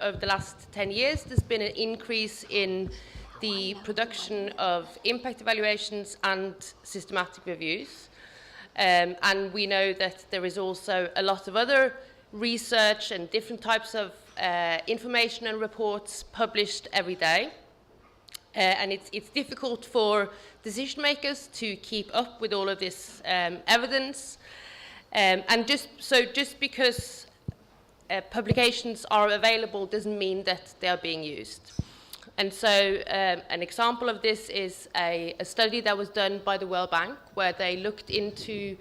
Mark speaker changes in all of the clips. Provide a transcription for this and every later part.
Speaker 1: over the last 10 years, there's been an increase in the production of impact evaluations and systematic reviews. And we know that there is also a lot of other research and different types of information and reports published every day. And it's difficult for decision makers to keep up with all of this evidence. And just because publications are available doesn't mean that they are being used. And so an example of this is a study that was done by the World Bank, where they looked into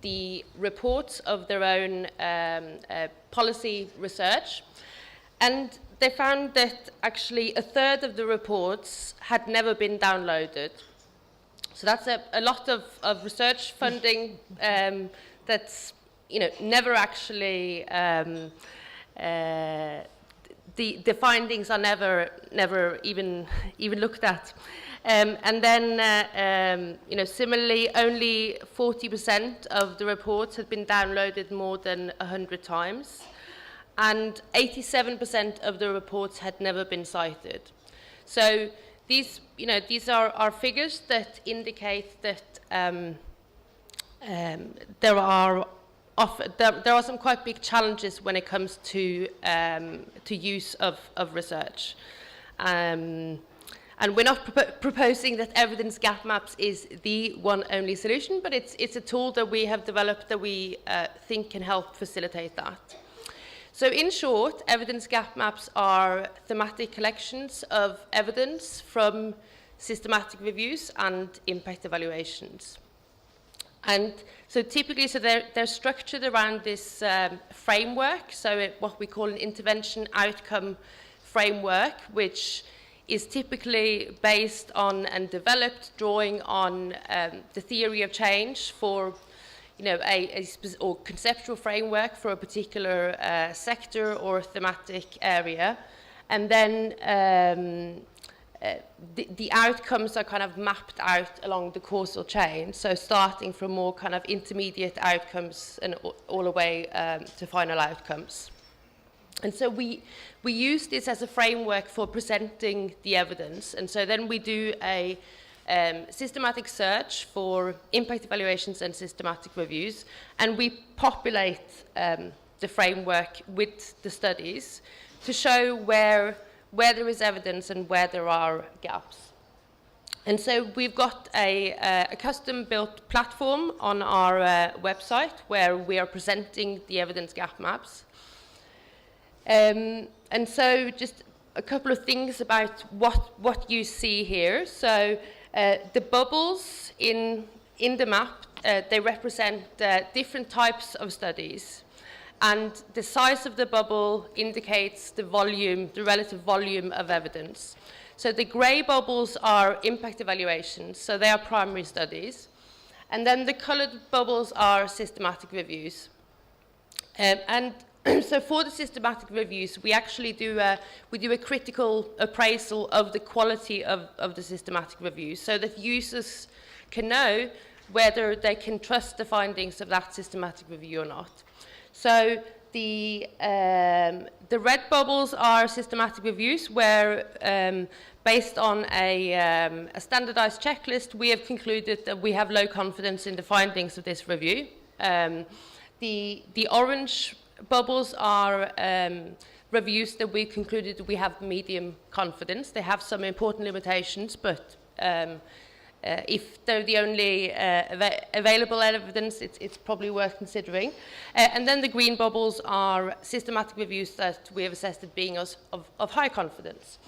Speaker 1: the reports of their own policy research. And they found that actually a third of the reports had never been downloaded. So that's a lot of research funding that's never actually the findings are never even looked at. And then, similarly, only 40% of the reports had been downloaded more than 100 times, and 87% of the reports had never been cited. So these are figures that indicate that there are some quite big challenges when it comes to use of research. And we're not proposing that evidence gap maps is the one only solution, but it's a tool that we have developed that we think can help facilitate that. So in short, evidence gap maps are thematic collections of evidence from systematic reviews and impact evaluations. And so typically, they're structured around this framework, so what we call an intervention outcome framework, which is typically based on and developed drawing on the theory of change for or conceptual framework for a particular sector or thematic area. And then the outcomes are kind of mapped out along the causal chain, so starting from more kind of intermediate outcomes and all the way to final outcomes. And so we use this as a framework for presenting the evidence, and so then we do a systematic search for impact evaluations and systematic reviews, and we populate the framework with the studies to show where there is evidence and where there are gaps. And so we've got a custom-built platform on our website where we are presenting the evidence gap maps. And so just a couple of things about what you see here. So the bubbles in the map, they represent different types of studies. And the size of the bubble indicates the volume, the relative volume of evidence. So the grey bubbles are impact evaluations, so they are primary studies. And then the coloured bubbles are systematic reviews. And so for the systematic reviews, we actually do a critical appraisal of the quality of the systematic reviews, so that users can know whether they can trust the findings of that systematic review or not. So the red bubbles are systematic reviews where, based on a standardized checklist, we have concluded that we have low confidence in the findings of this review. The orange bubbles are reviews that we concluded we have medium confidence. They have some important limitations, but if they're the only available evidence, it's probably worth considering. And then the green bubbles are systematic reviews that we have assessed as being of high confidence.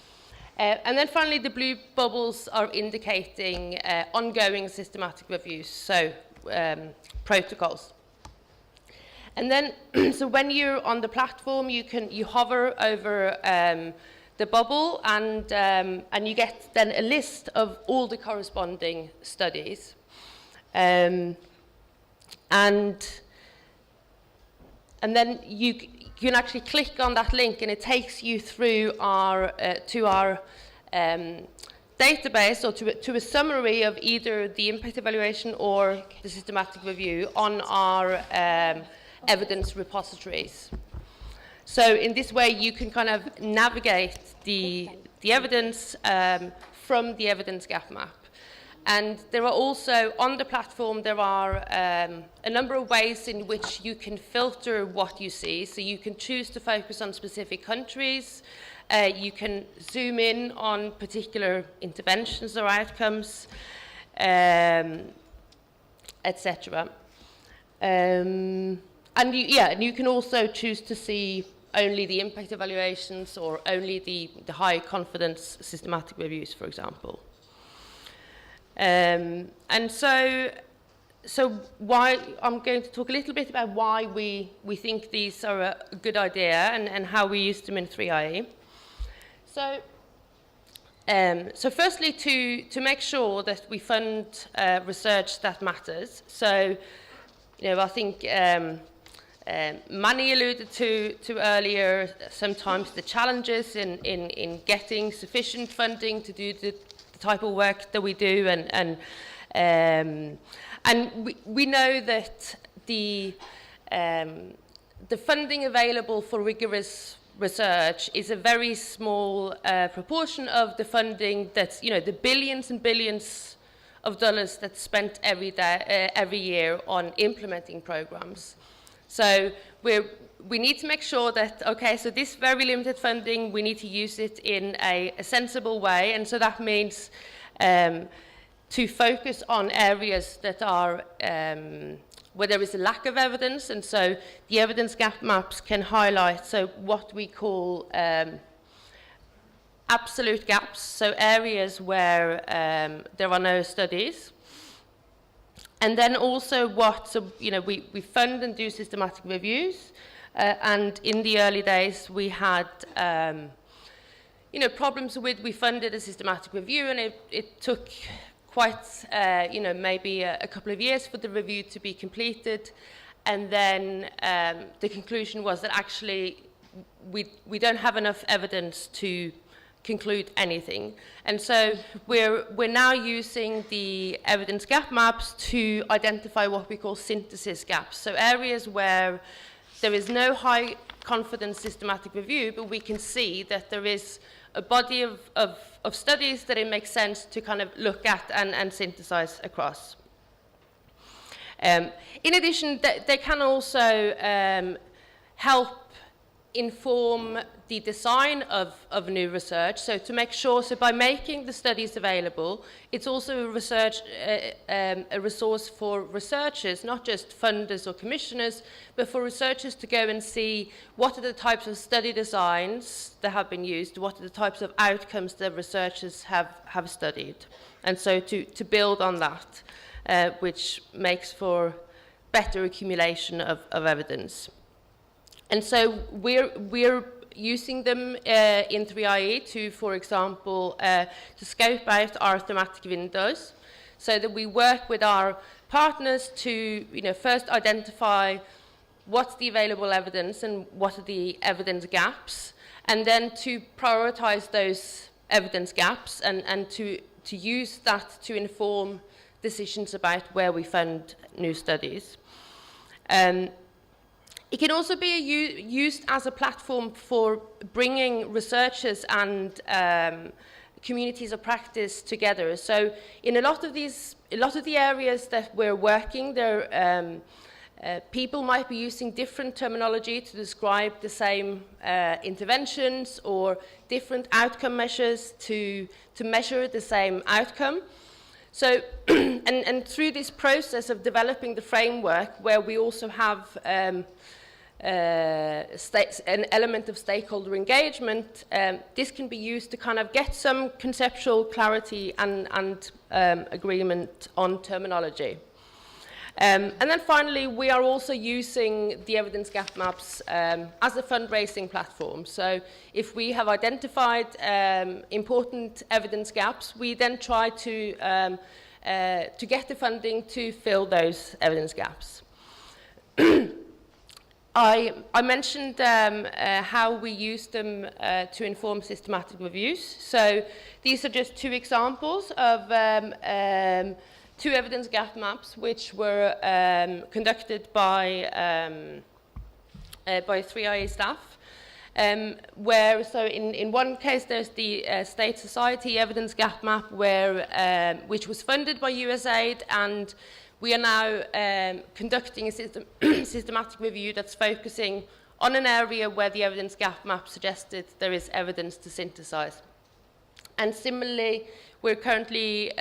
Speaker 1: And then finally, the blue bubbles are indicating ongoing systematic reviews, so protocols. And then, so when you're on the platform, you hover over the bubble, and you get then a list of all the corresponding studies, and then you can actually click on that link, and it takes you through to our database, or to a summary of either the impact evaluation or the systematic review on our evidence repositories. So in this way, you can kind of navigate the evidence from the evidence gap map. And there are also, on the platform, there are a number of ways in which you can filter what you see. So you can choose to focus on specific countries. You can zoom in on particular interventions or outcomes, etc. And you can also choose to see only the impact evaluations or only the high confidence systematic reviews, for example. And so why I'm going to talk a little bit about why we think these are a good idea and how we use them in 3IE. So firstly, to make sure that we fund research that matters. So, I think Manny alluded to earlier sometimes the challenges in getting sufficient funding to do the type of work that we do, and we know that the funding available for rigorous research is a very small proportion of the funding that's, the billions and billions of dollars that's spent every year on implementing programs. So we need to make sure that, okay, so this very limited funding, we need to use it in a sensible way, and so that means to focus on areas that are where there is a lack of evidence, and so the evidence gap maps can highlight what we call absolute gaps, so areas where there are no studies. And then also we fund and do systematic reviews, and in the early days we had problems with, we funded a systematic review, and it took quite maybe a couple of years for the review to be completed, and then the conclusion was that actually we don't have enough evidence to conclude anything. And so we're now using the evidence gap maps to identify what we call synthesis gaps, so areas where there is no high confidence systematic review, but we can see that there is a body of studies that it makes sense to kind of look at and synthesize across. In addition, they can also help inform the design of new research, so to make sure, so by making the studies available, it's also a resource for researchers, not just funders or commissioners, but for researchers to go and see what are the types of study designs that have been used, what are the types of outcomes that researchers have studied, and so to build on that, which makes for better accumulation of evidence. And so we're using them in 3IE to, for example, to scope out our thematic windows, so that we work with our partners to, first identify what's the available evidence and what are the evidence gaps, and then to prioritize those evidence gaps and to use that to inform decisions about where we fund new studies. It can also be used as a platform for bringing researchers and communities of practice together. So in a lot of the areas that we're working, there people might be using different terminology to describe the same interventions or different outcome measures to measure the same outcome. So, and through this process of developing the framework, where we also have an element of stakeholder engagement, this can be used to kind of get some conceptual clarity and agreement on terminology. And then finally, we are also using the evidence gap maps as a fundraising platform. So if we have identified important evidence gaps, we then try to get the funding to fill those evidence gaps. I mentioned how we use them to inform systematic reviews. So these are just two examples of two evidence gap maps which were conducted by 3IE staff. Where, so in one case, there's the State Society Evidence Gap Map, where, which was funded by USAID, and we are now conducting a systematic review that's focusing on an area where the evidence gap map suggested there is evidence to synthesize. And similarly, we're currently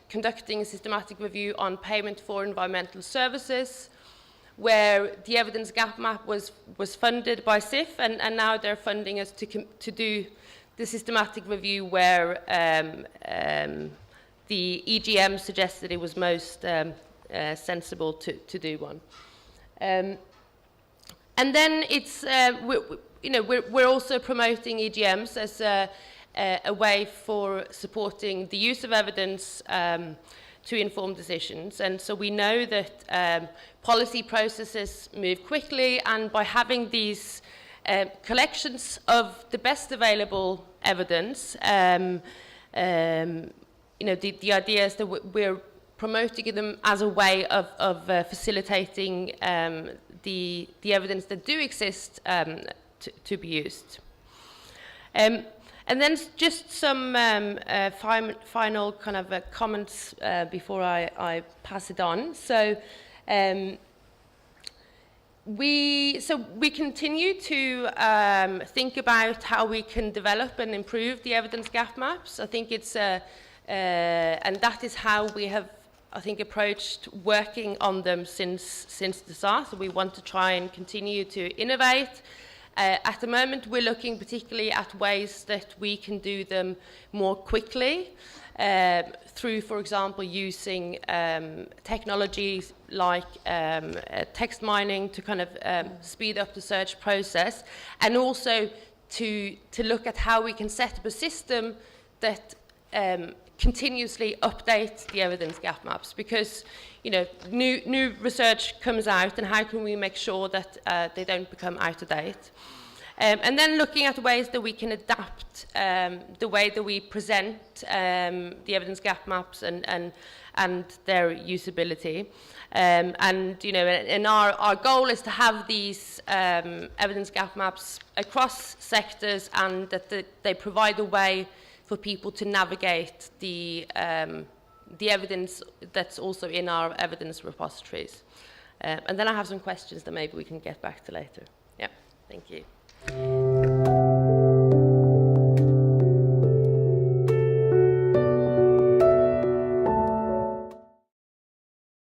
Speaker 1: conducting a systematic review on payment for environmental services, where the evidence gap map was funded by SIF, and now they're funding us to do the systematic review where the EGM suggested it was most sensible to do one. And then it's, we're also promoting EGMs as a way for supporting the use of evidence to inform decisions. And so we know that policy processes move quickly, and by having these collections of the best available evidence, the idea is that we're promoting them as a way of facilitating the evidence that do exist to be used. And then just some final kind of comments before I pass it on. So we continue to think about how we can develop and improve the evidence gap maps. I think it's and that is how we have, I think, approached working on them since the start. So we want to try and continue to innovate. At the moment, we're looking particularly at ways that we can do them more quickly through, for example, using technologies like text mining to kind of speed up the search process, and also to look at how we can set up a system that continuously updates the evidence gap maps, because new research comes out, and how can we make sure that they don't become out of date? And then looking at ways that we can adapt the way that we present the evidence gap maps and their usability. And our goal is to have these evidence gap maps across sectors, and that they provide a way for people to navigate the evidence that's also in our evidence repositories. And then I have some questions that maybe we can get back to later. Yeah, thank you.